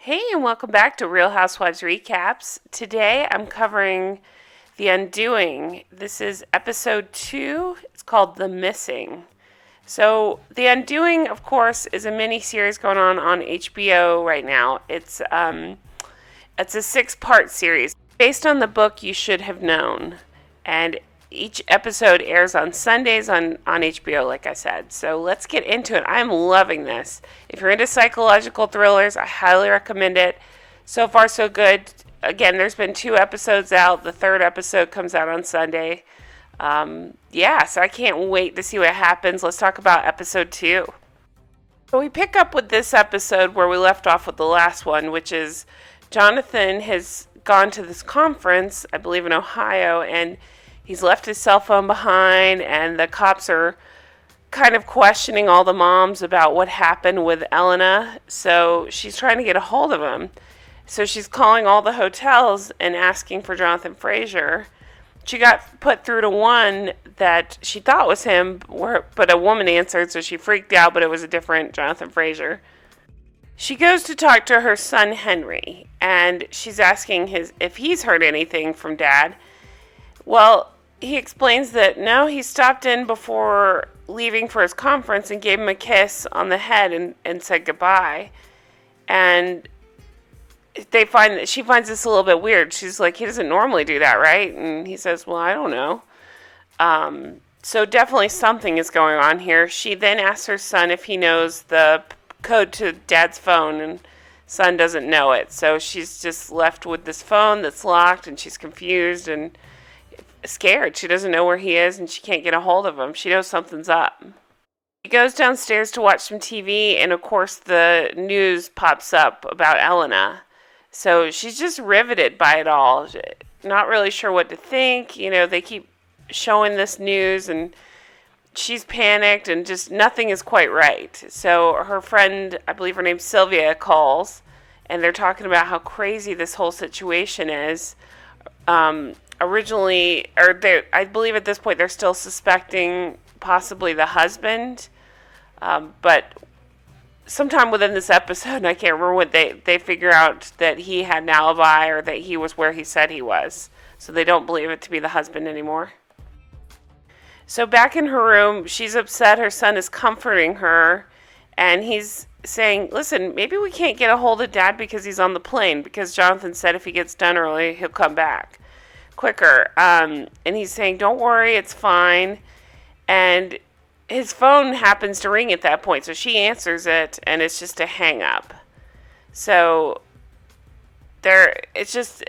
Hey, and welcome back to Real Housewives Recaps. Today I'm covering The Undoing. This is episode 2. It's called The Missing. So, The Undoing, of course, is a mini-series going on HBO right now. It's a 6-part series based on the book You Should Have Known. And each episode airs on Sundays on HBO, like I said. So let's get into it. I'm loving this. If you're into psychological thrillers, I highly recommend it. So far, so good. Again, there's been 2 episodes out. The 3rd episode comes out on Sunday. So I can't wait to see what happens. Let's talk about episode 2. So we pick up with this episode where we left off with the last one, which is Jonathan has gone to this conference, I believe in Ohio, and he's left his cell phone behind, and the cops are kind of questioning all the moms about what happened with Elena. So she's trying to get a hold of him. So she's calling all the hotels and asking for Jonathan Fraser. She got put through to one that she thought was him, but a woman answered, so she freaked out, but it was a different Jonathan Fraser. She goes to talk to her son Henry, and she's asking if he's heard anything from Dad. Well, he explains that no, he stopped in before leaving for his conference and gave him a kiss on the head and said goodbye. And she finds this a little bit weird. She's like, he doesn't normally do that, right? And he says, well, I don't know. So definitely something is going on here. She then asks her son if he knows the code to Dad's phone, and son doesn't know it. So she's just left with this phone that's locked, and she's confused and scared. She doesn't know where he is, and she can't get a hold of him. She knows something's up. She goes downstairs to watch some TV, and of course the news pops up about Elena. So she's just riveted by it all. Not really sure what to think. They keep showing this news, and she's panicked, and just nothing is quite right. So her friend, I believe her name's Sylvia, calls, and they're talking about how crazy this whole situation is. I believe at this point they're still suspecting possibly the husband, but sometime within this episode, and I can't remember what they figure out that he had an alibi or that he was where he said he was, so they don't believe it to be the husband anymore. So back in her room, she's upset. Her son is comforting her, and he's saying, listen, maybe we can't get a hold of Dad because he's on the plane, because Jonathan said if he gets done early, he'll come back quicker. And he's saying, don't worry, it's fine. And his phone happens to ring at that point, so she answers it, and it's just a hang up. So it's just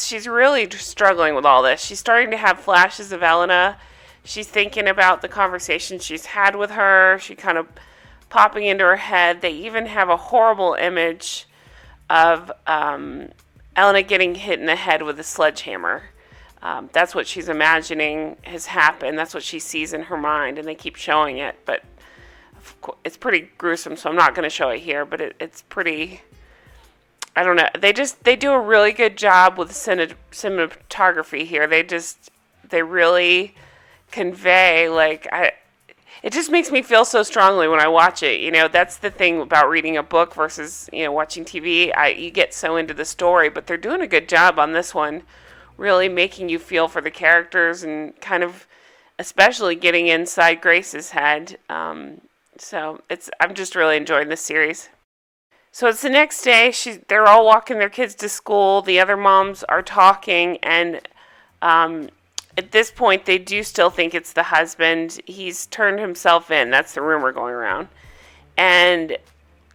she's really struggling with all this. She's starting to have flashes of Elena. She's thinking about the conversation she's had with her. She kind of popping into her head. They even have a horrible image of Elena getting hit in the head with a sledgehammer. That's what she's imagining has happened. That's what she sees in her mind, and they keep showing it. But it's pretty gruesome, so I'm not going to show it here. But it's pretty, I don't know. They do a really good job with cinematography here. They really convey, it just makes me feel so strongly when I watch it. That's the thing about reading a book versus, watching TV. You get so into the story, but they're doing a good job on this one, really making you feel for the characters and kind of especially getting inside Grace's head. I'm just really enjoying this series. So it's the next day. They're all walking their kids to school. The other moms are talking, and at this point, they do still think it's the husband. He's turned himself in. That's the rumor going around. And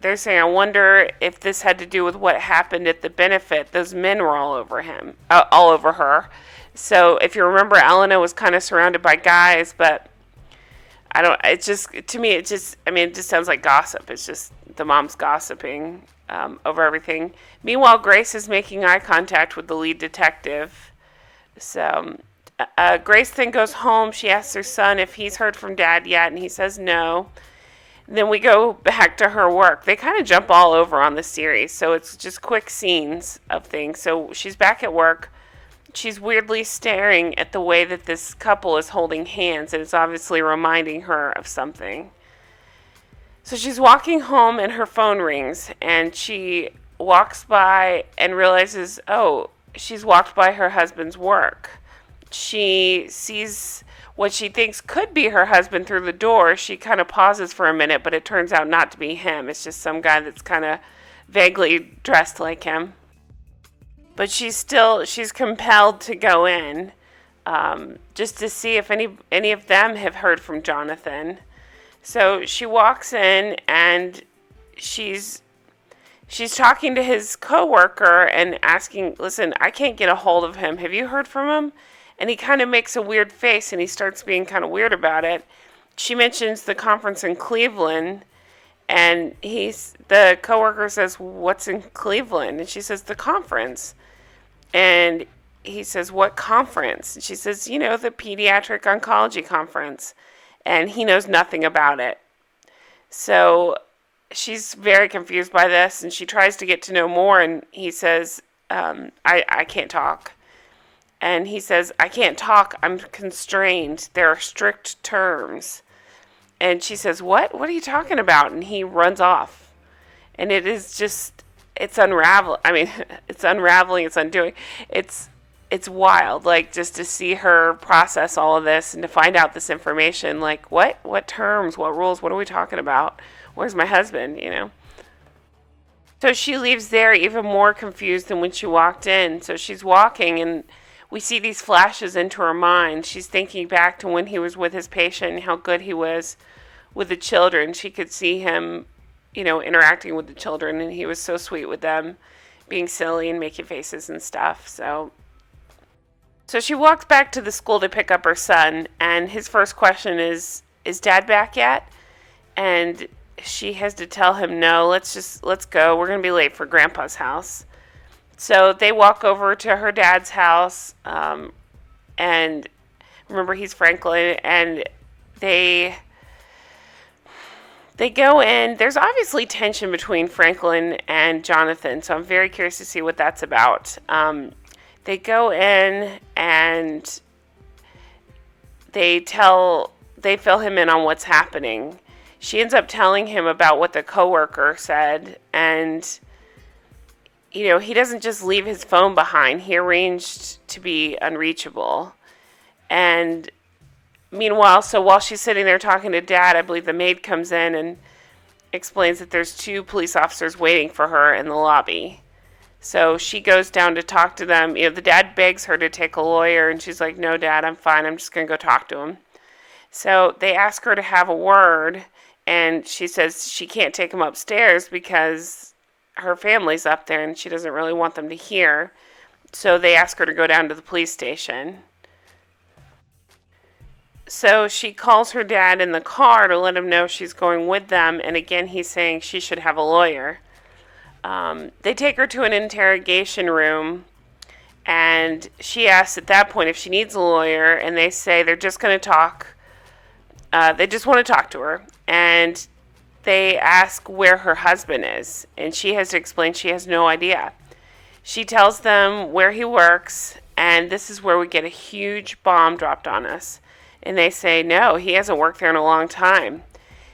they're saying, I wonder if this had to do with what happened at the benefit. Those men were all over her. So if you remember, Elena was kind of surrounded by guys, but it just sounds like gossip. It's just the mom's gossiping over everything. Meanwhile, Grace is making eye contact with the lead detective. So Grace then goes home. She asks her son if he's heard from Dad yet, and he says no. Then we go back to her work. They kind of jump all over on the series, so it's just quick scenes of things. So she's back at work. She's weirdly staring at the way that this couple is holding hands, and it's obviously reminding her of something. So she's walking home and her phone rings, and she walks by and realizes, oh, she's walked by her husband's work. She sees what she thinks could be her husband through the door. She kind of pauses for a minute, but it turns out not to be him. It's just some guy that's kind of vaguely dressed like him. But she's compelled to go in, just to see if any of them have heard from Jonathan. So she walks in, and she's talking to his coworker and asking, listen, I can't get a hold of him. Have you heard from him? And he kind of makes a weird face, and he starts being kind of weird about it. She mentions the conference in Cleveland, and the coworker says, what's in Cleveland? And she says, the conference. And he says, what conference? And she says, the pediatric oncology conference. And he knows nothing about it. So she's very confused by this, and she tries to get to know more, and he says, I can't talk. And he says, I can't talk. I'm constrained. There are strict terms. And she says, what? What are you talking about? And he runs off. And it is just, it's unraveling. I mean, it's unraveling. It's undoing. It's wild, like, just to see her process all of this and to find out this information. Like, what terms, what rules, what are we talking about? Where's my husband, So she leaves there even more confused than when she walked in. So she's walking, and we see these flashes into her mind. She's thinking back to when he was with his patient and how good he was with the children. She could see him, interacting with the children, and he was so sweet with them, being silly and making faces and stuff. So she walks back to the school to pick up her son, and his first question is Dad back yet? And she has to tell him, no, let's go. We're going to be late for Grandpa's house. So they walk over to her dad's house, and remember, he's Franklin, and they go in. There's obviously tension between Franklin and Jonathan, so I'm very curious to see what that's about. They go in, and they fill him in on what's happening. She ends up telling him about what the coworker said, and he doesn't just leave his phone behind. He arranged to be unreachable. And meanwhile, so while she's sitting there talking to Dad, I believe the maid comes in and explains that there's 2 police officers waiting for her in the lobby. So she goes down to talk to them. The dad begs her to take a lawyer, and she's like, no, Dad, I'm fine. I'm just going to go talk to him. So they ask her to have a word, and she says she can't take him upstairs because her family's up there, and she doesn't really want them to hear. So they ask her to go down to the police station. So she calls her dad in the car to let him know she's going with them, and again he's saying she should have a lawyer. They take her to an interrogation room, and she asks at that point if she needs a lawyer, and they say they're just going to talk. They just want to talk to her, and they ask where her husband is, and she has to explain she has no idea. She tells them where he works, and this is where we get a huge bomb dropped on us. And they say, no, he hasn't worked there in a long time.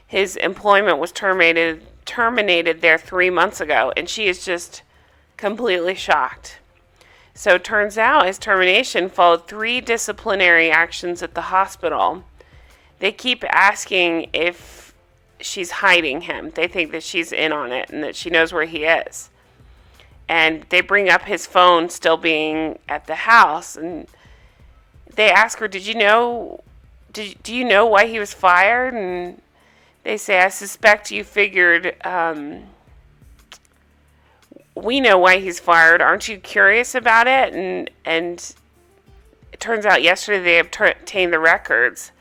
His employment was terminated there 3 months ago, and she is just completely shocked. So it turns out his termination followed 3 disciplinary actions at the hospital. They keep asking if she's hiding him. They think that she's in on it and that she knows where he is. And they bring up his phone still being at the house, and they ask her, do you know why he was fired? And they say, I suspect you figured, we know why he's fired. Aren't you curious about it? And it turns out yesterday they obtained the records,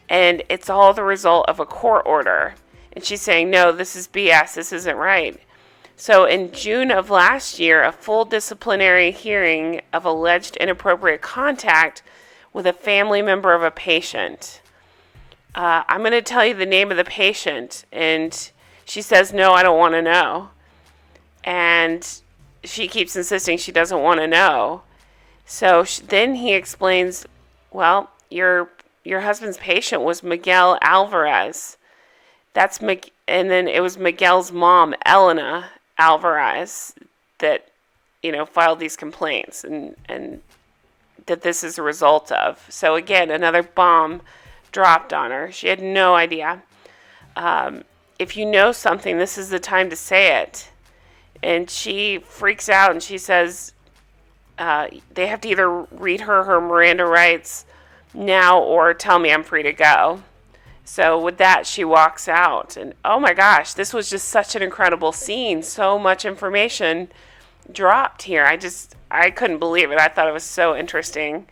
and it's all the result of a court order. And she's saying, no, this is BS. This isn't right. So in June of last year, a full disciplinary hearing of alleged inappropriate contact with a family member of a patient. I'm going to tell you the name of the patient, and she says, no, I don't want to know. And she keeps insisting she doesn't want to know. So then he explains, well, your husband's patient was Miguel Alvarez. That's And then it was Miguel's mom, Elena Alvarez, that, filed these complaints and that this is a result of. So again, another bomb dropped on her. She had no idea. If you know something, this is the time to say it. And she freaks out and she says they have to either read her Miranda rights now or tell me I'm free to go. So with that, she walks out. And oh my gosh, this was just such an incredible scene. So much information dropped here. I couldn't believe it. I thought it was so interesting.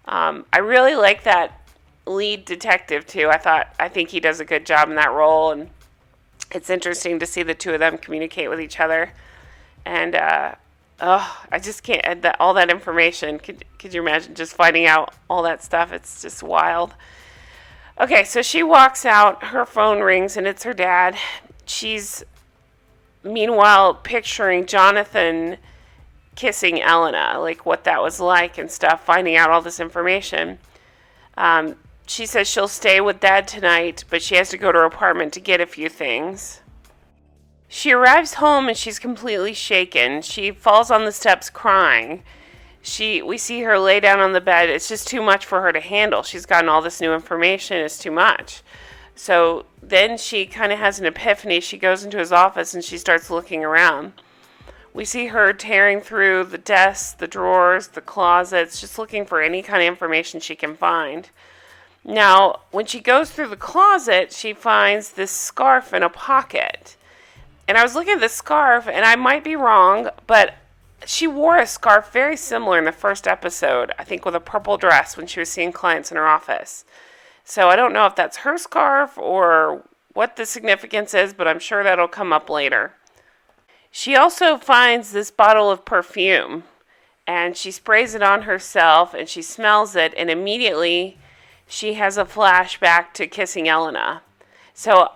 I really like that lead detective too. I think he does a good job in that role, and it's interesting to see the two of them communicate with each other. And I just can't. All that information. Could you imagine just finding out all that stuff? It's just wild. Okay, so she walks out. Her phone rings, and it's her dad. She's meanwhile picturing Jonathan kissing Elena, like what that was like and stuff, finding out all this information. She says she'll stay with Dad tonight, but she has to go to her apartment to get a few things. She arrives home and she's completely shaken. She falls on the steps crying. We see her lay down on the bed. It's just too much for her to handle. She's gotten all this new information. It's too much. So then she kind of has an epiphany. She goes into his office and she starts looking around. We see her tearing through the desks, the drawers, the closets, just looking for any kind of information she can find. Now, when she goes through the closet, she finds this scarf in a pocket. And I was looking at this scarf, and I might be wrong, but she wore a scarf very similar in the first episode, I think with a purple dress when she was seeing clients in her office. So I don't know if that's her scarf or what the significance is, but I'm sure that'll come up later. She also finds this bottle of perfume, and she sprays it on herself, and she smells it, and immediately she has a flashback to kissing Elena. So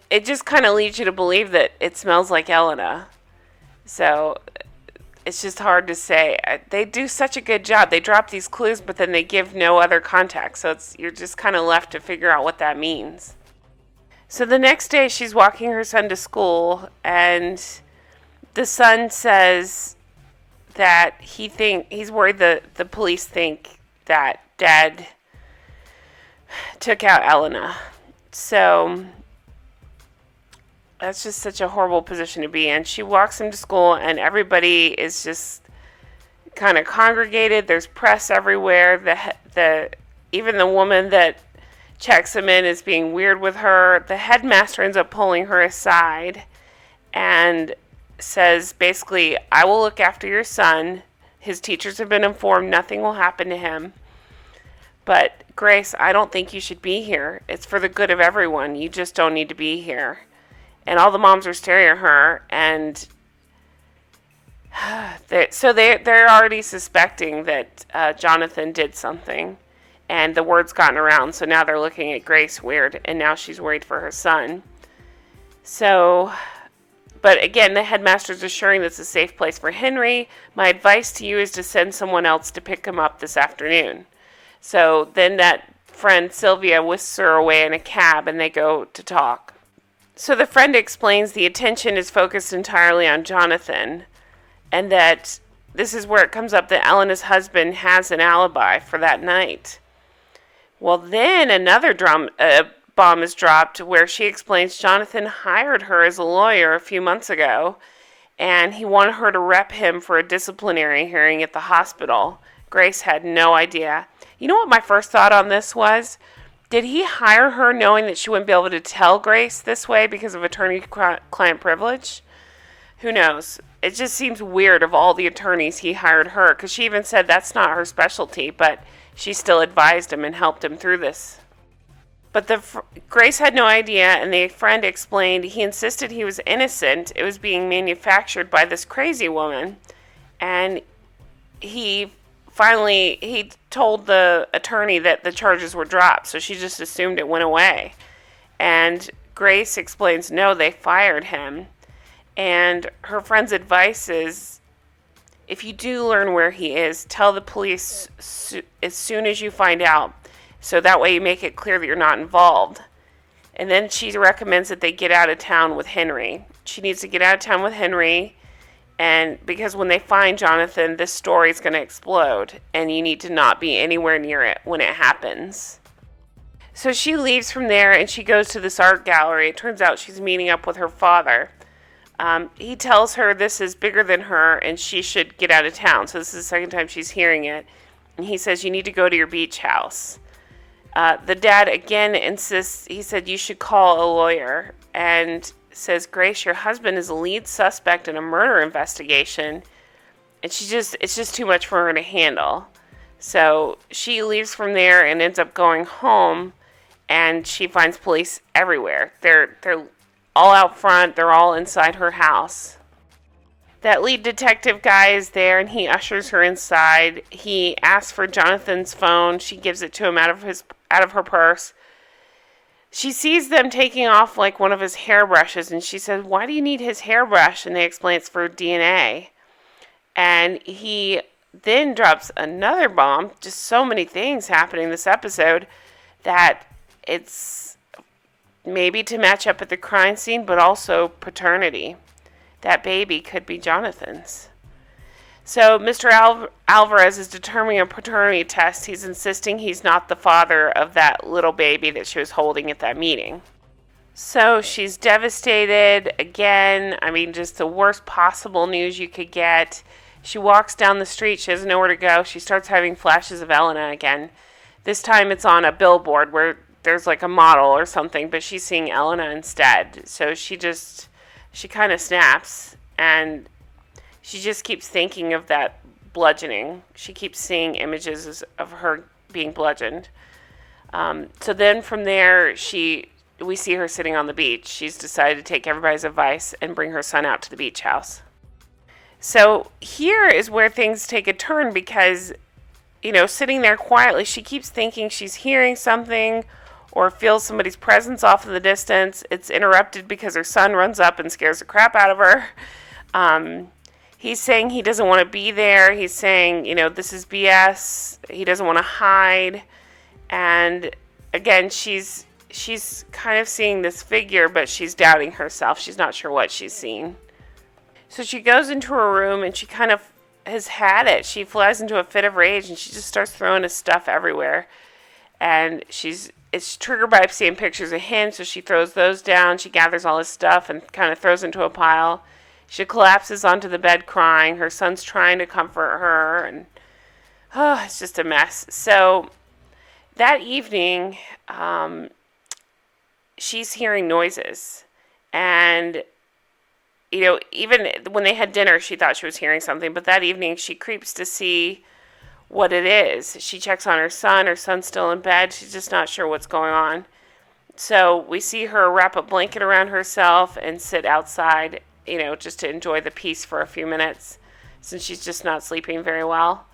it just kind of leads you to believe that it smells like Elena. So it's just hard to say. They do such a good job. They drop these clues, but then they give no other context. So you're just kind of left to figure out what that means. So the next day, she's walking her son to school, and the son says that he's worried the police think that Dad took out Elena. So that's just such a horrible position to be in. She walks him to school, and everybody is just kind of congregated. There's press everywhere. Even the woman that checks him in is being weird with her. The headmaster ends up pulling her aside and says, basically, I will look after your son. His teachers have been informed nothing will happen to him. But Grace, I don't think you should be here. It's for the good of everyone. You just don't need to be here. And all the moms are staring at her, and they're already suspecting that Jonathan did something, and the word's gotten around. So now they're looking at Grace weird, and now she's worried for her son. So, but again, the headmaster's assuring this is a safe place for Henry. My advice to you is to send someone else to pick him up this afternoon. So then that friend Sylvia whisks her away in a cab, and they go to talk. So the friend explains the attention is focused entirely on Jonathan, and that this is where it comes up that Elena's husband has an alibi for that night. Well, then another bomb is dropped where she explains Jonathan hired her as a lawyer a few months ago, and he wanted her to rep him for a disciplinary hearing at the hospital. Grace had no idea. You know what my first thought on this was? Did he hire her knowing that she wouldn't be able to tell Grace this way because of attorney-client privilege? Who knows? It just seems weird of all the attorneys he hired her, because she even said that's not her specialty, but she still advised him and helped him through this. But Grace had no idea, and the friend explained he insisted he was innocent. It was being manufactured by this crazy woman, and he told the attorney that the charges were dropped, so she just assumed it went away. And Grace explains, no, they fired him. And her friend's advice is, if you do learn where he is, tell the police as soon as you find out, so that way you make it clear that you're not involved. And then she recommends that they get out of town with Henry. She needs to get out of town with Henry, and because when they find Jonathan, this story is going to explode, and you need to not be anywhere near it when it happens. So she leaves from there, and she goes to this art gallery. It turns out she's meeting up with her father. He tells her this is bigger than her, and she should get out of town. So this is the second time she's hearing it. And he says, you need to go to your beach house. The dad again insists, he said, you should call a lawyer, and says, Grace, your husband is a lead suspect in a murder investigation, and it's just too much for her to handle. So she leaves from there and ends up going home, and she finds police everywhere. They're all out front, they're all inside her house. That lead detective guy is there, and he ushers her inside. He asks for Jonathan's phone. She gives it to him out of her purse. She sees them taking off like one of his hairbrushes, and she says, why do you need his hairbrush? And they explain it's for DNA. And he then drops another bomb. Just so many things happening this episode that it's maybe to match up at the crime scene, but also paternity. That baby could be Jonathan's. So Mr. Alvarez is determining a paternity test. He's insisting he's not the father of that little baby that she was holding at that meeting. So she's devastated again. I mean, just the worst possible news you could get. She walks down the street. She doesn't know where to go. She starts having flashes of Elena again. This time it's on a billboard where there's like a model or something, but she's seeing Elena instead. So she kind of snaps, and she just keeps thinking of that bludgeoning. She keeps seeing images of her being bludgeoned. So then from there, we see her sitting on the beach. She's decided to take everybody's advice and bring her son out to the beach house. So here is where things take a turn because, sitting there quietly, she keeps thinking she's hearing something or feels somebody's presence off in the distance. It's interrupted because her son runs up and scares the crap out of her. He's saying he doesn't want to be there. He's saying, this is BS. He doesn't want to hide. And again, she's kind of seeing this figure, but she's doubting herself. She's not sure what she's seeing. So she goes into her room, and she kind of has had it. She flies into a fit of rage, and she just starts throwing his stuff everywhere. And it's triggered by seeing pictures of him, so she throws those down. She gathers all his stuff and kind of throws into a pile. She collapses onto the bed crying. Her son's trying to comfort her, and it's just a mess. So that evening, she's hearing noises. And, even when they had dinner, she thought she was hearing something. But that evening, she creeps to see what it is. She checks on her son. Her son's still in bed. She's just not sure what's going on. So we see her wrap a blanket around herself and sit outside, just to enjoy the peace for a few minutes, since she's just not sleeping very well.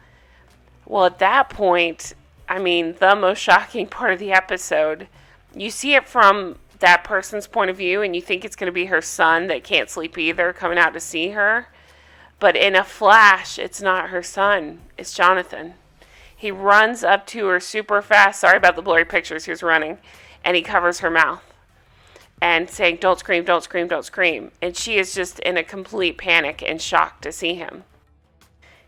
Well, at that point, the most shocking part of the episode, you see it from that person's point of view, and you think it's going to be her son that can't sleep either, coming out to see her. But in a flash, it's not her son. It's Jonathan. He runs up to her super fast. Sorry about the blurry pictures. He was running. And he covers her mouth and saying, don't scream, don't scream, don't scream. And she is just in a complete panic and shock to see him.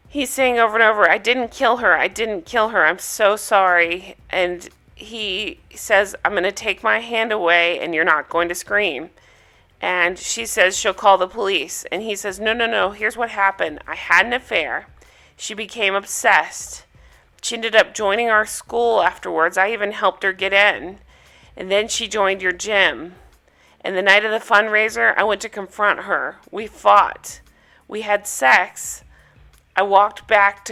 He's saying over and over, I didn't kill her. I didn't kill her. I'm so sorry. And he says, I'm going to take my hand away and you're not going to scream. And she says she'll call the police. And he says, no, here's what happened. I had an affair. She became obsessed. She ended up joining our school afterwards. I even helped her get in. And then she joined your gym. And the night of the fundraiser, I went to confront her. We fought. We had sex. I walked back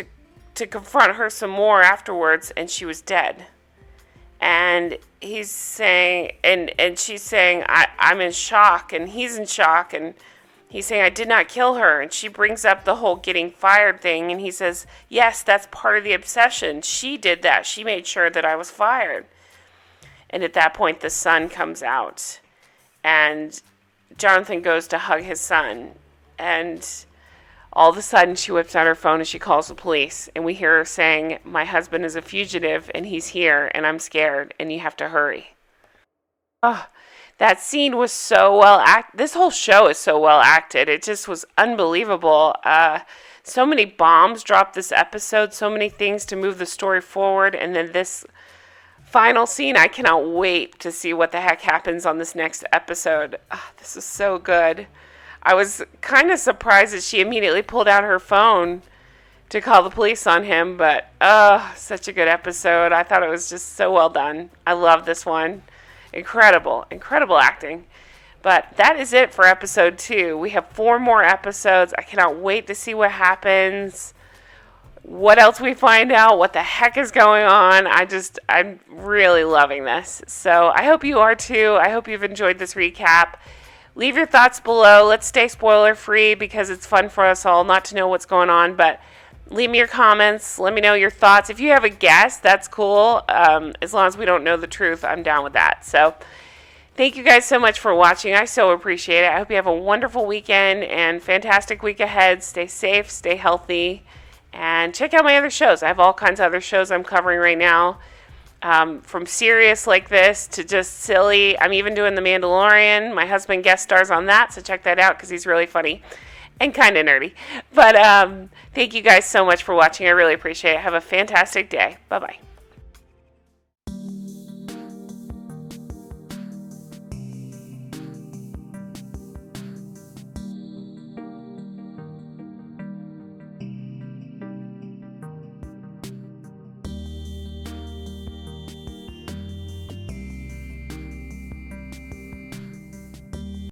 to confront her some more afterwards, and she was dead. And he's saying, and she's saying, I'm in shock, and he's in shock, and he's saying, I did not kill her. And she brings up the whole getting fired thing, and he says, yes, that's part of the obsession. She did that. She made sure that I was fired. And at that point, the son comes out, and Jonathan goes to hug his son, and all of a sudden, she whips out her phone and she calls the police. And we hear her saying, my husband is a fugitive and he's here and I'm scared and you have to hurry. Oh, that scene was so well acted. This whole show is so well acted. It just was unbelievable. So many bombs dropped this episode, so many things to move the story forward, and then this final scene, I cannot wait to see what the heck happens on this next episode. This is so good. I was kind of surprised that she immediately pulled out her phone to call the police on him, but such a good episode. I thought it was just so well done. I love this one. Incredible, incredible acting. But that is it for episode 2. We have 4 more episodes. I cannot wait to see what happens. What else we find out, what the heck is going on. I'm really loving this. So I hope you are too. I hope you've enjoyed this recap. Leave your thoughts below. Let's stay spoiler free because it's fun for us all not to know what's going on. But leave me your comments. Let me know your thoughts. If you have a guess, that's cool. As long as we don't know the truth, I'm down with that. So thank you guys so much for watching. I so appreciate it. I hope you have a wonderful weekend and fantastic week ahead. Stay safe, stay healthy. And check out my other shows. I have all kinds of other shows I'm covering right now. From serious like this to just silly. I'm even doing The Mandalorian. My husband guest stars on that, so check that out because he's really funny and kind of nerdy. But thank you guys so much for watching. I really appreciate it. Have a fantastic day. Bye-bye.